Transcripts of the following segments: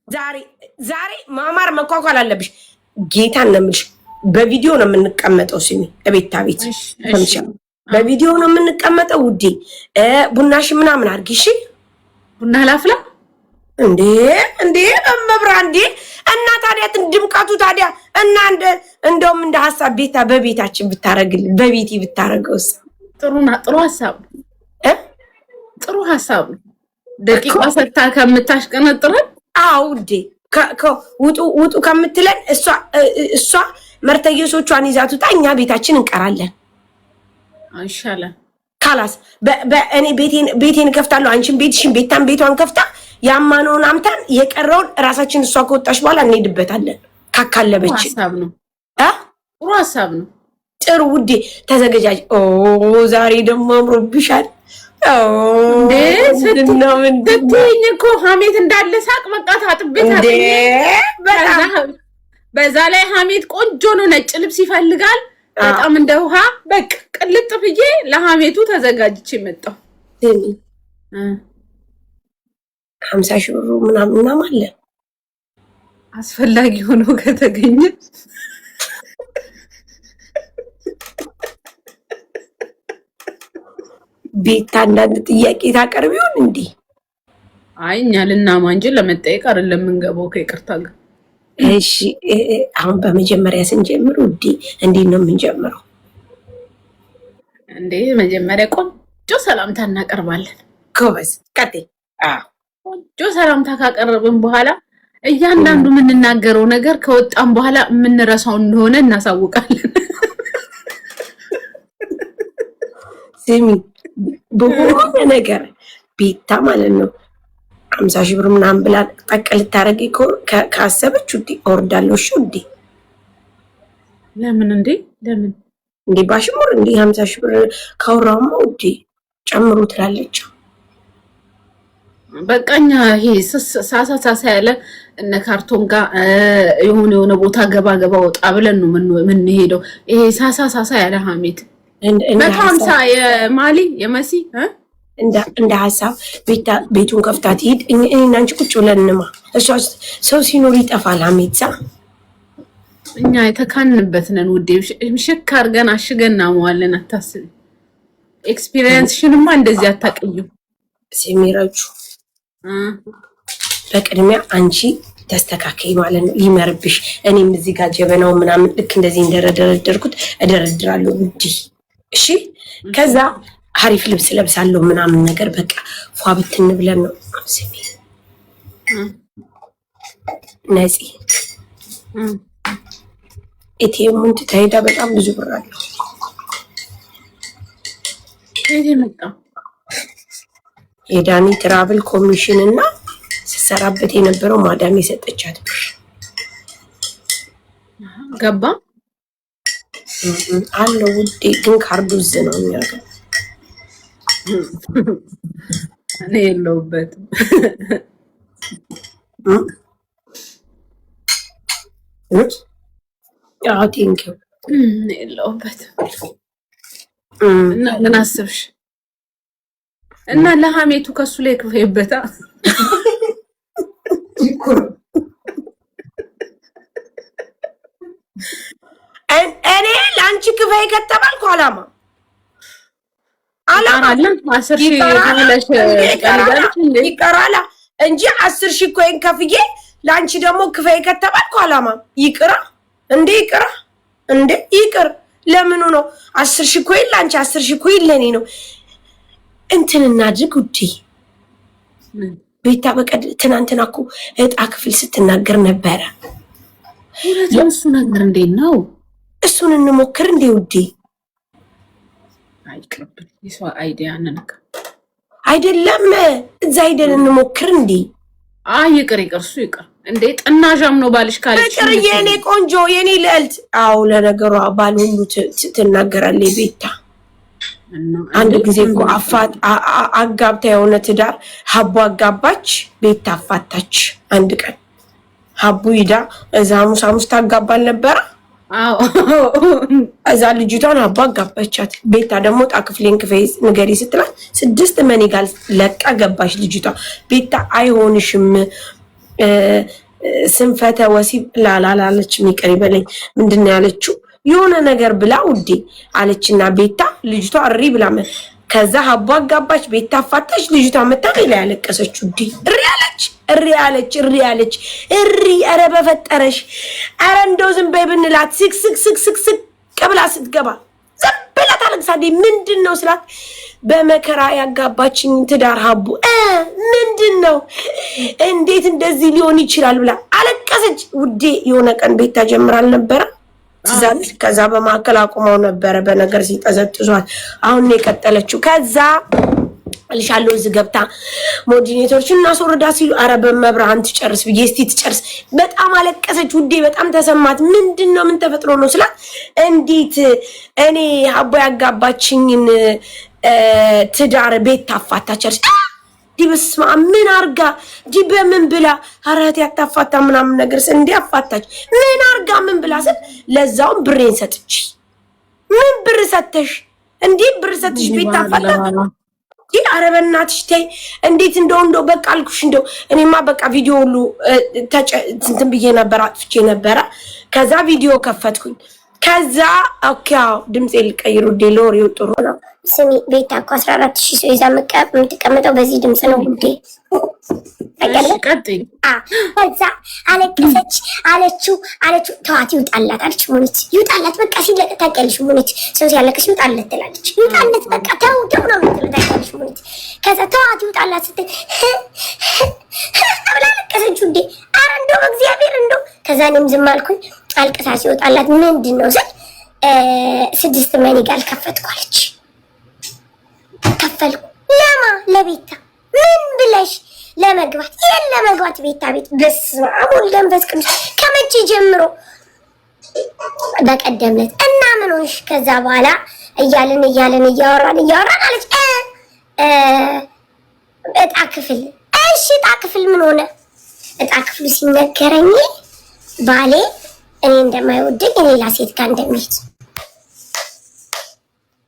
ዛሬ ዛሬ ማማር መኳኳል አለብሽ። ጌታን ነው የምልሽ። በቪዲዮ ነው የምንቀመጠው። ስሚ እቤታ ቤት ከምቻ በቪዲዮ ነው የምንቀመጠው ውዴ። ቡናሽ ምናምን አድርጊ እሺ። ቡና ላፍላ እንዴ እንዴ መብራ እንዴ። እና ታዲያ ድምቀቱ ታዲያ እና እንደውም እንደ ሐሳብ ቤታ በቤታችን ብታረግልን በቤቲ ብታረገውስ ጥሩ ሐሳብ ጥሩ ሐሳብ ደቂቃ ሰታ ከምታሽቀነጥረን ውዴ ውጡ ከምትለን እሷ መርተየሶቿን ይዛቱታ እኛ ቤታችን እንቀራለን። አይሻለም ካላስ እኔ ቤቴን ከፍታለሁ፣ አንቺን ቤትሽን ቤታን ቤቷን ከፍታ ያማነውን አምታን የቀረውን ራሳችን እሷ ከወጣሽ በኋላ እንሄድበታለን። ካካለበች ሐሳብ ነው ጥሩ ሐሳብ ነው። ጥሩ ውዴ ተዘገጃጅ። ዛሬ ደግሞ አምሮብሻል። ስትይኝ እኮ ሀሜት እንዳለ ሳቅ በቃ ታጥቤት በዛ ላይ ሀሜት ቆንጆ ነው። ነጭ ልብስ ይፈልጋል በጣም እንደ ውሃ በቃ ቅልጥ ብዬ ለሀሜቱ ተዘጋጅቼ መጣሁ። 50,000 ብር ምናምን አለ አስፈላጊ ሆኖ ከተገኘ ቤት አንዳንድ ጥያቄ ታቀርብ ይሆን እንዴ? አይ እኛ ልናማ እንጂ ለመጠየቅ አይደለም የምንገባው ከይቅርታ ጋር። እሺ አሁን በመጀመሪያ ስንጀምር ውዴ እንዴት ነው የምንጀምረው? እንዴ መጀመሪያ ቆንጆ ሰላምታ እናቀርባለን። ጎበዝ ቀጥይ። ቆንጆ ሰላምታ ካቀረብን በኋላ እያንዳንዱ የምንናገረው ነገር ከወጣን በኋላ የምንረሳው እንደሆነ እናሳውቃለን። ስሚ በሆነ ነገር ቤታ ማለት ነው 50,000 ብር ምናምን ብላ ጠቅ ልታረጊ ካሰበች ውዴ አወርዳለሁ። እሺ ውዴ ለምን እንዴ ባሽሙር እንዴ 50,000 ብር ካወራማ ውዴ ጨምሩ ትላለች። በቃኛ ይሄ ሳሳ ያለ እነ ካርቶን ጋር የሆነ ቦታ ገባ ወጣ ብለን ነው የምንሄደው። ይሄ ሳሳ ያለ ሀሜት በታምሳ የማሊ የመሲ እንደ ሐሳብ ቤቱን ከፍታ ትሄድ። እኔና አንቺ ቁጭ ብለንማ እሷ ሰው ሲኖር ይጠፋል ሀሜት። እኛ የተካንበት ነን ውዴ። ምሽክ አድርገን አሽገን እናመዋለን። አታስቢ። ኤክስፒሪየንስሽንማ እንደዚህ አታውቅኝም። ሲሚራቹ በቅድሚያ አንቺ ተስተካከይ ማለት ነው። ይመርብሽ። እኔም እዚህ ጋር ጀበናው ምናምን ልክ እንደዚህ እንደረደረደርኩት እደረድራለሁ ውዴ። እሺ ከዛ አሪፍ ልብስ ለብሳለሁ ምናምን ነገር በቃ ፏ ብትን ብለን ነው ስሚ ነፂ ኤቲኤሙን ትታይዳ በጣም ብዙ ብር አለው። የዳኒ ትራቭል ኮሚሽን እና ስሰራበት የነበረው ማዳም የሰጠቻት ብር ገባ አለው ውዴ። ግን ካርዱ እዝ ነው የሚያገው እኔ የለሁበትም። ቴንኪው የለሁበትም። እና ምን አስብሽ እና ለሀሜቱ ከሱ ላይ ክፈይበታ። እኔ ለአንቺ ክፈይ ከተባልኩ አላማ ይቀራላ እንጂ 10,000 ኮይን ከፍዬ ለአንቺ ደግሞ ክፈይ ከተባልኩ አላማ ይቅራ እንዴ ይቅር። ለምኑ ነው 10,000 ኮይን ለአንቺ 10,000 ኮይን ለኔ ነው? እንትን እናድርግ ውዴ። ቤታ ትናንትና እኮ እጣ ክፍል ስትናገር ነበረ። እሱ ነገር እንዴት ነው? እሱን እንሞክር እንዴ ውዴ? አይቅርብኝ የሷ አይዲያ ነንከ አይደለም እዛ ሄደን እንሞክር እንዴ? ይቅር እሱ ይቅር እንዴ። ጥናዣም ነው ባልሽ ካለች ፍቅር የኔ ቆንጆ የኔ ልዕልት። ለነገሯ ባል ሁሉ ትናገራለች ቤታ። አንድ ጊዜ እኮ አጋብታ የሆነ ትዳር ሀቡ አጋባች፣ ቤታ አፋታች። አንድ ቀን ሀቡ ሂዳ እዛ ሐሙስ ታጋባል ነበረ። እዛ ልጅቷን ሀቡ አጋባቻት። ቤታ ደግሞ ዕጣ ክፍሌን ክፈይ ንገሪ ስትላት 6 መኔ ጋር ለቃ ገባች ልጅቷ። ቤታ አይሆንሽም ስንፈተ ወሲብ ላላለች ሚቀር ይበለኝ ምንድነው ያለችው? የሆነ ነገር ብላ ውዴ አለችና ቤታ ልጅቷ እሪ ብላ ከዛ ሀቡ አጋባች። ቤታ አፋታች። ልጅቷ መጣ ላይ ያለቀሰች ውዴ እሪ አለች። ኧረ በፈጠረሽ ኧረ እንደው ዝም በይ ብንላት ስቅ ብላ ስትገባ ዝም ብላ ታለቅሳለች። ምንድነው ስላት በመከራ ያጋባችኝ ትዳር ሀቡ ምንድነው እንዴት እንደዚህ ሊሆን ይችላል ብላ አለቀሰች ውዴ። የሆነ ቀን ቤታ ጀምራል ነበረ ትዛለች። ከዛ በማከል አቁመው ነበረ በነገር ሲጠዘጥዟት። አሁን ነው የቀጠለችው። ከዛ ልሻለው እዚህ ገብታ ሞዲኔተሮችን እናስወርዳ ሲሉ ኧረ በመብርሃን ትጨርስ ብዬ እስቲ ትጨርስ። በጣም አለቀሰች ውዴ። በጣም ተሰማት። ምንድነው ምን ተፈጥሮ ነው ስላት እንዴት እኔ ሀቡ ያጋባችኝን ትዳር ቤት ታፋታቸርስ ዲብስማ ምን አርጋ ዲበምን ብላ አራት ያታፋታ ምናምን ነገር እንዴ አፋታች ምን አርጋ ምን ብላ ስል ለዛውም ብሬን ሰጥች። ምን ብር ሰተሽ እንዴ ብር ሰጥሽ ቤት ታፋታ ይሄ አረበናትሽ ተይ እንዴት እንደው በቃ አልኩሽ። እንደው እኔማ በቃ ቪዲዮ ሁሉ እንትን ብዬ ነበር አጥፍቼ ነበር። ከዛ ቪዲዮ ከፈትኩኝ። ከዛ ኦኬ ድምጼ ልቀይሩ ዴሎሪው ጥሩ ነው። ስሚ ቤታ እኮ 14000 ሰው ይዛ የምትቀመጠው በዚህ ድምጽ ነው ውዴ። ቀጥይ። ከዛ አለቀሰች አለችው ተዋት ይውጣላት አለች። ሙኒት ይውጣላት በቃ ሲለቅ ታውቂያለሽ። ሙኒት ሰው ሲያለቅስ ይውጣላት ትላለች። ይውጣላት በቃ ተው ነው የምትለው ታውቂያለሽ ሙኒት። ከዛ ተዋት ይውጣላት ስትል አለቀሰች ውዴ። ኧረ እንደው እግዚአብሔር እንደው ከዛ እኔም ዝም አልኩኝ። አልቅሳ ሲወጣላት ምንድነው ስል 6 መኒጋል ከፈትኳለች። ከፈልኩ ለማ ለቤታ ምን ብለሽ ለመግባት ለመግባት ቤታ ቤት በስመ አብ ወወልድ ወመንፈስ ቅዱስ ከመቼ ጀምሮ በቀደምለት እና ምን ሆንሽ? ከዛ በኋላ እያልን እያወራን አለች እጣ ክፍል። እሺ እጣ ክፍል ምን ሆነ? እጣ ክፍሉ ሲነገረኝ ባሌ እኔ እንደማይወደኝ ሌላ ሴት ጋር እንደሚሄድ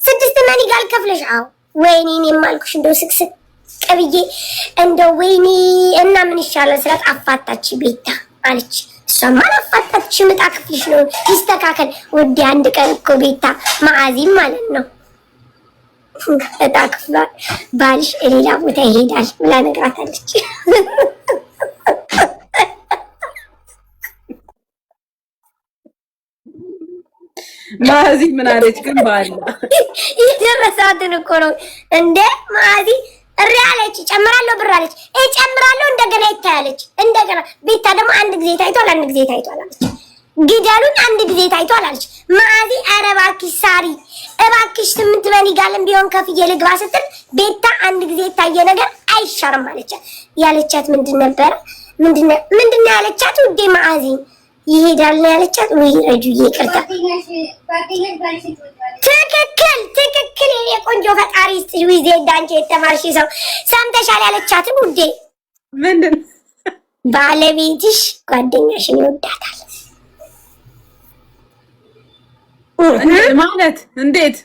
6 መኒጋል ከፍለሽ አዎ ወይኔ እኔም አልኩሽ እንደው ስቅስቅ ብዬ እንደው ወይኔ እና ምን ይሻላል ስላት አፋታች ቤታ አለች። እሷማ አፋታች እጣ ክፍልሽ ነው ይስተካከል ውዴ። አንድ ቀን እኮ ቤታ ማዓዚም ማለት ነው እጣ ክፍሏል ባልሽ ሌላ ቦታ ይሄዳል ብላ ነግራታለች። ማዚ ምን አለች ግን ባላ ይደረሳትን እኮ ነው እንደ ማዚ እሪ አለች። ጨምራለሁ ብር አለች። ጨምራለሁ እንደገና ይታያለች። እንደገና ቤታ ደግሞ አንድ ጊዜ ታይቷል አለች። ግዳሉን አንድ ጊዜ ታይቷል አለች። ማዚ ኧረ እባክሽ ሳሪ እባክሽ 8 መኒጋልም ቢሆን ከፍዬ ልግባ ስትል ቤታ አንድ ጊዜ የታየ ነገር አይሻርም አለቻት። ያለቻት ምንድነው ያለቻት ውዴ ማዚ ይሄዳል ነው ያለቻት። ወይ ረጁዬ ይቅርታ። ትክክል የኔ ቆንጆ ፈጣሪ ዊዜ ዳንቺ የተማርሽ ሰው ሰምተሻል ያለቻትን ውዴ ምንድን ባለቤትሽ ጓደኛሽን ይወዳታል ማለት እንዴት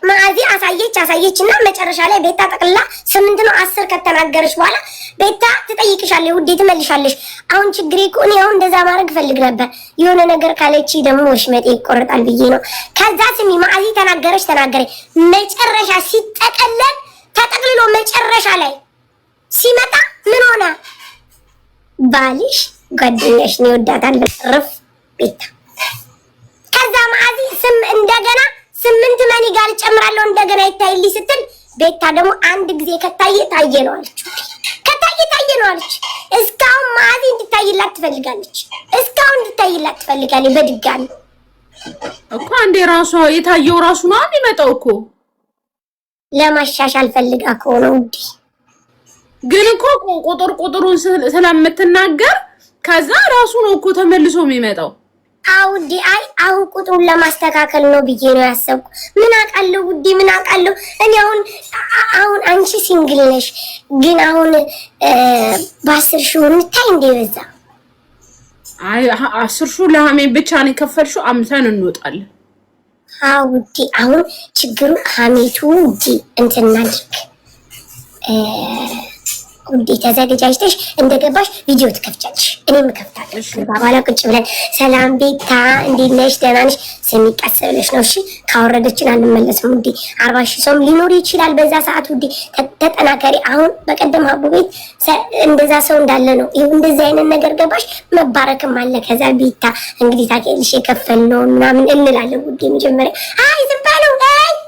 ማዚ አሳየችና መጨረሻ ላይ ቤታ ጠቅልላ 8 ነው 10 ከተናገረች በኋላ ቤታ ትጠይቅሻለች ውዴ ትመልሻለሽ። አሁን ችግሬ እኮ እኔ አሁን እንደዛ ማድረግ ፈልግ ነበር የሆነ ነገር ካለች ደግሞ ወሽመጤ ይቆርጣል ብዬ ነው። ከዛ ስሚ ማዚ ተናገረች መጨረሻ ሲጠቀለል ተጠቅልሎ መጨረሻ ላይ ሲመጣ ምን ሆነ? ባልሽ ጓደኛሽን ይወዳታል ረፍ ቤታ። ከዛ ማዚ እንደገና 8 መኒጋል ጨምራለሁ እንደገና ይታይልኝ ስትል ቤታ ደግሞ አንድ ጊዜ ከታየ ታየ ነው አለች። እስካሁን ማዚ እንድታይላት ትፈልጋለች። በድጋሚ እኮ አንዴ ራሷ የታየው ራሱ ነው የሚመጣው እኮ ለማሻሻል ፈልጋ ከሆነ ውዴ። ግን እኮ ቁጥሩን ስለምትናገር ከዛ ራሱ ነው እኮ ተመልሶ የሚመጣው። ውዴ አይ አሁን ቁጥሩን ለማስተካከል ነው ብዬ ነው ያሰብኩ። ምን አውቃለሁ ውዴ ምን አውቃለሁ እኔ አሁን አንቺ ሲንግል ነሽ ግን አሁን በ10 ሺህ እንታይ እንደ በዛ። አይ 10 ሺህ ለሃሜን ብቻ ነው የከፈልሽው 50 እንወጣለን። ውዴ አሁን ችግሩ ሀሜቱ ውዴ እንትን እናድርግ ውዴ ተዘጋጅተሽ እንደገባሽ ቪዲዮ ትከፍቻለሽ፣ እኔም እከፍታለሁ። በኋላ ቁጭ ብለን ሰላም ቤታ እንዴት ነሽ ደህና ነሽ ስሚ ቀስ ብለሽ ነው እሺ። ካወረደችን አንመለስም ውዴ። 40,000 ሰውም ሊኖር ይችላል በዛ ሰዓት ውዴ። ተጠናከሪ። አሁን በቀደም አቡ ቤት እንደዛ ሰው እንዳለ ነው። ይሄ እንደዚህ አይነት ነገር ገባሽ መባረክም አለ። ከዛ ቤታ እንግዲህ ታውቂያለሽ የከፈልነውን ምናምን እንላለን ውዴ። መጀመሪያ አይ ዝም በለው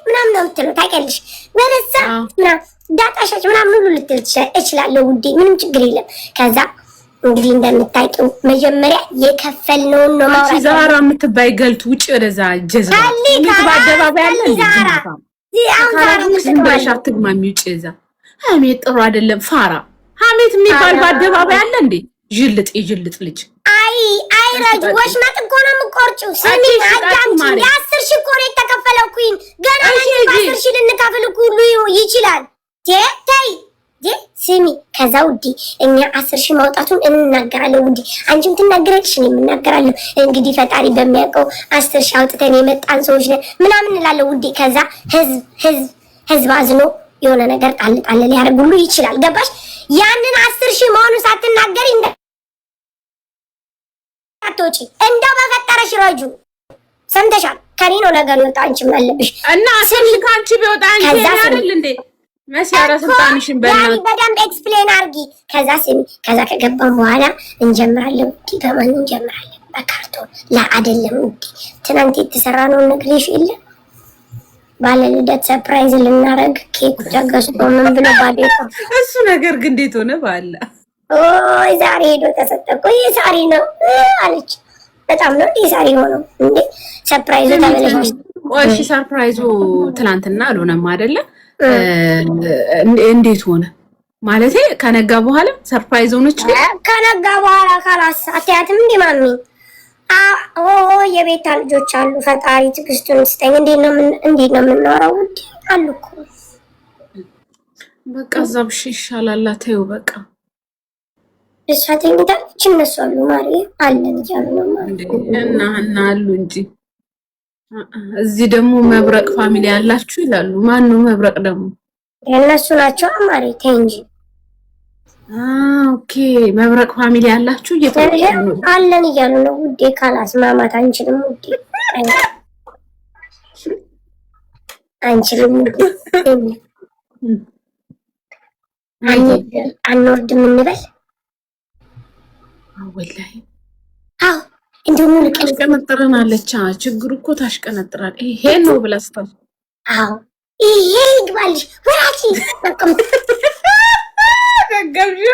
ምናምን ነው የምትለው ታውቂያለሽ። በለዛ ምናምን ዳጣሻች ምናምን ሁሉ ልትል እችላለሁ ውዴ፣ ምንም ችግር የለም። ከዛ እንግዲህ እንደምታውቂው መጀመሪያ የከፈልነውን ነው ማውራት። ዛራ የምትባይ ገልቱ ውጪ ወደዛ ጀዛ አደባባይ አለ ዛራ ዛራ አትግማሚ ውጪ እዛ። ሀሜት ጥሩ አይደለም። ፋራ ሀሜት የሚባል በአደባባይ አለ እንዴ? ጅልጥ ይጅልጥ ልጅ አይ ረጅ ወሽመጥ እኮ ነው የምቆርጪው። ስሚ አዳምጪ። 10,000 እኮ ነው የተከፈለው ኩይን። ገና 10,000 ልንከፍል ሁሉ ይችላል። ተይ ስሚ። ከዛ ውዴ እኛ 10,000 ማውጣቱን እንናገራለን ውዴ። አንቺም ትናገራለሽ እኔም እናገራለሁ። እንግዲህ ፈጣሪ በሚያውቀው 10,000 አውጥተን የመጣን ሰዎች ነን ምናምን እንላለን ውዴ። ከዛ ህዝብ አዝኖ የሆነ ነገር ጣል ሊያደርግ ሁሉ ይችላል። ገባሽ? ያንን 10,000 መሆኑን ሳትናገሪ አትወጪ። እንደው በፈጠረሽ ረጁ ሰምተሻል? ከኔ ነው ነገር ይወጣ አንቺ ማለብሽ እና 10,000 ካንቺ ቢወጣ አንቺ አይደል እንዴ መስያራ ስልጣንሽን በደንብ ኤክስፕሌን አድርጊ። ከዛ ስሚ። ከዛ ከገባን በኋላ እንጀምራለን ውዴ። በማን እንጀምራለን? በካርቶን አይደለም ውዴ። ትናንት የተሰራ ነው ነግሬሽ የለ ባለ ልደት ሰርፕራይዝ ልናረግ ኬክ ተገዝቶ ምን ብሎ ባዶ እሱ ነገር ግን እንዴት ሆነ? ባላ ኦይ ዛሬ ሄዶ ተሰጠቆ የዛሬ ነው አለች። በጣም ነው የዛሬ ሆነው እንዴ ሰርፕራይዙ ተበለሽ። እሺ ሰርፕራይዙ ትናንትና አልሆነም አይደለ? እንዴት ሆነ ማለት ከነጋ በኋላ ሰርፕራይዝ ሆነች። ከነጋ በኋላ ካላስ አትያትም እንዴ ማሚ? የቤታ ልጆች አሉ። ፈጣሪ ትዕግስቱን ስጠኝ። እንዴት ነው የምናወራው ውዴ? አሉ እኮ በቃ ዛብሽ ይሻላል። ተይው በቃ እሳተኝ ታች እነሱ አሉ ማሪ አለን እያሉ ነው ማሪ እና አሉ እንጂ እዚህ ደግሞ መብረቅ ፋሚሊ ያላችሁ ይላሉ። ማን ነው መብረቅ ደግሞ? እነሱ ናቸው ማሪ ተይ እንጂ። ኦኬ መብረቅ ፋሚሊ ያላችሁ እየተባሉ አለን እያሉ ነው ውዴ። ካላስማማት አንችልም ውዴ፣ አንችልም ውዴ። አንወርድም እንበል ወላሂ። አዎ እንደው ሙሉ ቀን ታሽቀነጥረናለች። ችግሩ እኮ ታሽቀነጥራል። ይሄ ነው ብላስታው። አዎ ይሄ ይግባልሽ ወራቺ በቃም ገገብዩ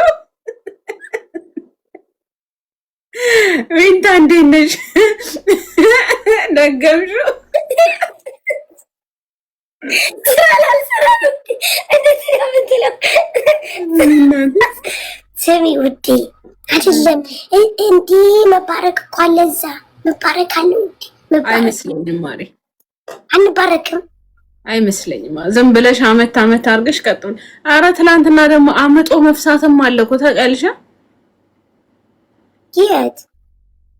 ዊንታ እንዴት ነሽ? ነገምሹ ስሚ ውዴ አይደለም እንዲህ መባረክ እኮ አለ እዛ መባረክ አለ ውዴ። አይመስለኝም ማሪ አንባረክም አይመስለኝም። ዝም ብለሽ አመት አድርገሽ ቀጥም። አረ ትናንትና ደግሞ አመጦ መፍሳትም አለ እኮ ታውቂያለሽ? የት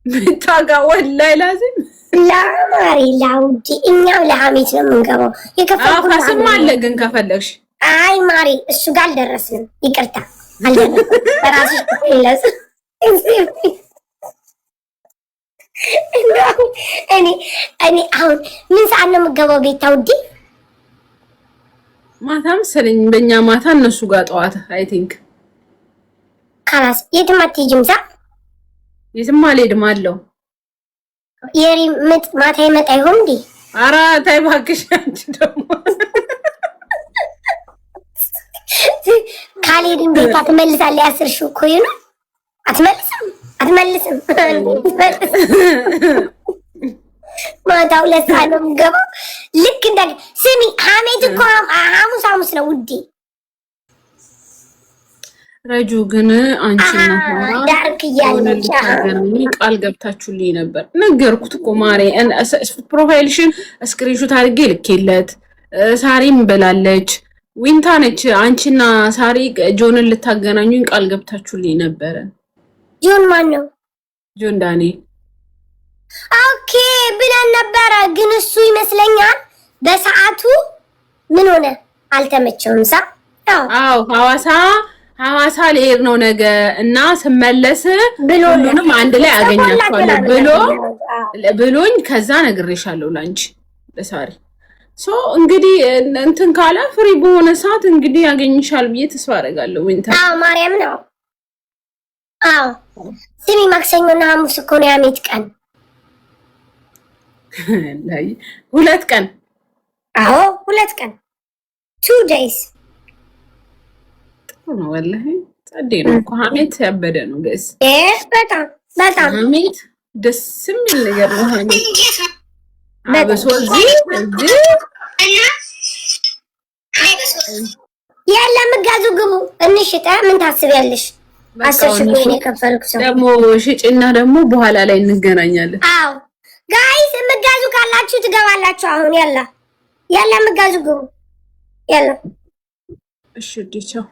ምታጋ ወላይ ላዚም ለማሪ ላውዲ እኛው ለሐሜት ነው የምንገባው። የከፋስም አለ ግን ከፈለግሽ አይ ማሪ እሱ ጋር አልደረስንም። ይቅርታ አልደረስንም። በራስሽ ይለስ እኔ አሁን ምን ሰዓት ነው የምገባው ቤት ውዴ? ማታ መሰለኝ በእኛ ማታ እነሱ ጋር ጠዋት አይ ቲንክ ካላስ የትም አትሄጂም? የትም አልሄድም አለው የሪ ምጥ ማታ ይመጣ ይሆን እንዴ? ኧረ ተይ እባክሽ አንቺ ደግሞ ካልሄድን ቤታ ትመልሳለች። 10,000 እኮ ነው። አትመልስም ማታ 2 ሰዓት ነው የምገባው። ልክ እንደ ስሚ ሐሜት እኮ ሐሙስ ነው ውዴ። ረጁ ግን አንቺና ዳርክ እያለች ቃል ገብታችሁልኝ ነበር። ነገርኩት እኮ ማሬ። ፕሮፋይልሽን ስክሪንሾት አድርጌ ልኬለት ሳሪም ብላለች። ዊንታ ነች። አንቺና ሳሪ ጆንን ልታገናኙኝ ቃል ገብታችሁልኝ ነበረ። ጆን ማን ነው? ጆን ዳኔ። ኦኬ ብለን ነበረ፣ ግን እሱ ይመስለኛል በሰዓቱ ምን ሆነ አልተመቸውም። አዎ ሐዋሳ ሐዋሳ ልሄድ ነው ነገ እና ስመለስ ሁሉንም አንድ ላይ አገኛቸዋለሁ ብሎኝ ከዛ ነግሬሻለሁ ላንቺ ለሳሪ ሶ እንግዲህ እንትን ካለ ፍሪ በሆነ ሰዓት እንግዲህ ያገኝሻል ብዬ ተስፋ አደርጋለሁ። ዊንተር ማርያም ነው። ስሚ ማክሰኞና ሐሙስ እኮ ነው ያሜት ቀን ላይ 2 ቀን 2 ቀን 2 days ነው ወላሂ ጸዴ ነው እኮ ሐሜት ያበደ ነው ጋይስ በጣም ሐሜት ደስ የሚል ነገር ነው ሐሜት የለም ጋዙ ግቡ እንሽጣ ምን ታስቢያለሽ 10 ሺህ ነው የከፈልኩት ደግሞ ሽጪና ደግሞ በኋላ ላይ እንገናኛለን ጋይስ ምጋዙ ካላችሁ ትገባላችሁ አሁን ያላ ምጋዙ ግቡ ያላ እሺ ዲቻው